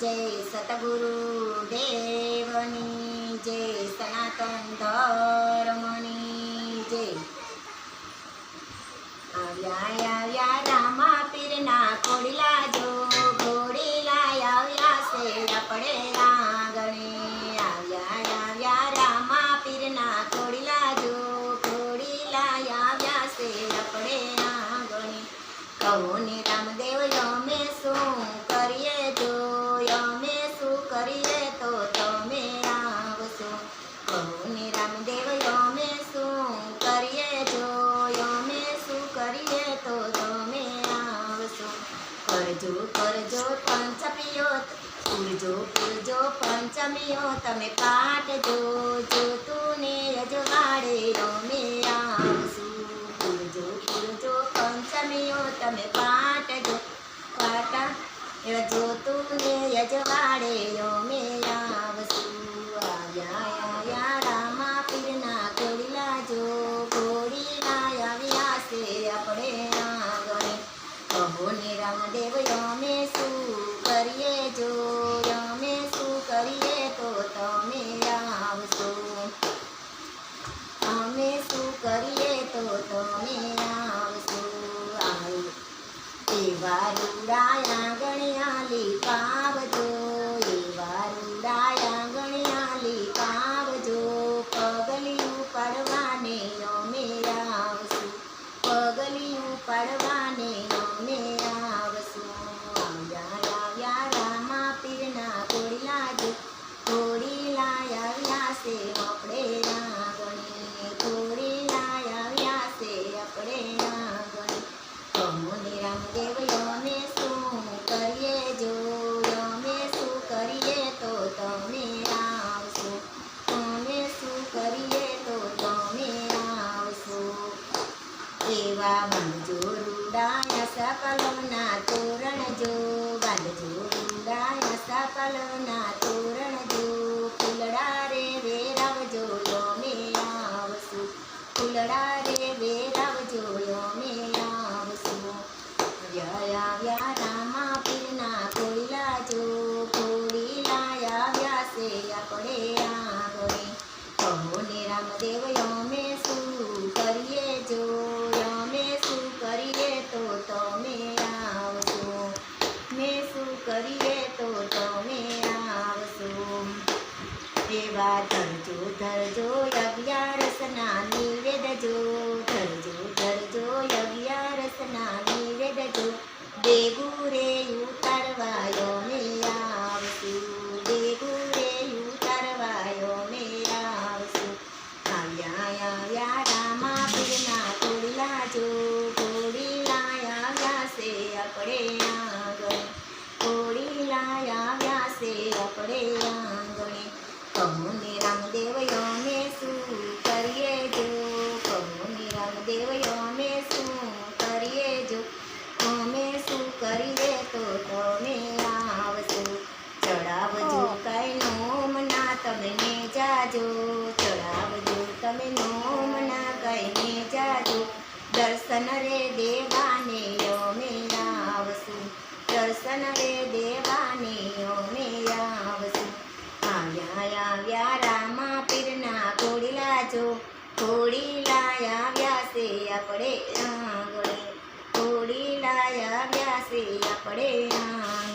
जय सतगुरु देवनी जय सनातन धर्मनी जय। આવ્યા રામા પીરના કોડીલા જો ઘોડીલા આવ્યા છે આપણે આંગણે। આવ્યા રામા પીરના કોડીલા જો ઘોડીલા આવ્યા છે આપણે આંગણે। કહો ને રામદેવ અમે શું કરીએ જો અમે શું કરીએ તો તમે આવશો। કહો ને રામદેવ અમે શું કરીએ જો અમે શું કરીએ તો તમે આવશો। કરજો કરજો પંચમીઓ પૂરજો પૂરજો પંચમીઓ તમે કાઢજો જો તું ને અજવાડે અમે આવશું। પૂરજો પૂરજો પંચમીઓ તમે કાઢજો કાટા એવા જો તું ને અજવાડે અમે આવશું। આવ્યા રામા પીરના કોડીલા જો ઘોડીલા આવ્યા છે આપણે આંગણે। કહો ને રામદેવ અમે શું કરીએ જો અમે શું કરીએ તો તમે આવશો। અમે શું કરીએ તો તમે આવશો। એવા રૂડાયા ગણ્યાલી પાવજો એવા રૂડાયા ગણ્યાલી પાવજો પગલિયું પડવાને અમે આવશું। પગલિયું પડવાને અમે આવશું। આવ્યા રામા પીરના કોડીલા જો કોડીલા આવ્યા છે આપણે આંગણે। કોડીલા આવ્યા છે આપણે આંગણે। કહો ને રામદેવ અમે શું કરીએ જો અમે શું કરીએ તો તમે આવશો। અમે શું કરીએ તો તમે આવશો। એવા બાંધજો રૂડાયા સકલોના તોરણ જો બાંધજો રૂડાયા સકલોના તોરણ જો ફૂલડા રે વેરાવજો અમે આવશું। ફૂલડા રે વેરાવજો અમે આવશું। આવ્યા રામા પીરના કોડીલા જો ઘોડીલા આવ્યા છે આપણે આંગણે। કહો ને રામદેવ અમે શું કરીએ જો અમે શું કરીએ તો તમે આવશો। મેં શું કરીએ તો તમે આવશો। એવા ધરજો ધરજો અગિયારસના નિવેદજો ધરજો ધરજો અગિયારસના નિવેદજો દેગું રે ઉતારવાયો મે આવશું। દેગું રે ઉતારવાયો મે આવશું। આવ્યા રામા પીરના કોડીલા જો ઘોડીલા આવ્યા છે આપણે આંગણે। ઘોડીલા આવ્યા છે આપણે આંગણે। કહો ને રામદેવ અમે શું કરીએ જો કહો ને રામદેવ અમે શું કરીએ જો અમે શું કરીએ તો તમે આવશો। ચડાવજો કઈ નોમના તમે ને જાજો ચડાવજો તમે નોમના કઈને જાજો દર્શન રે દેવાને અમે આવશું। દર્શન રે દેવાને અમે આવશું। આવ્યા રામા પીરના કોડીલા જો ઘોડીલા આવ્યા છે આપણે આંગણે। ઘોડીલા આવ્યા છે આપણે આંગણે।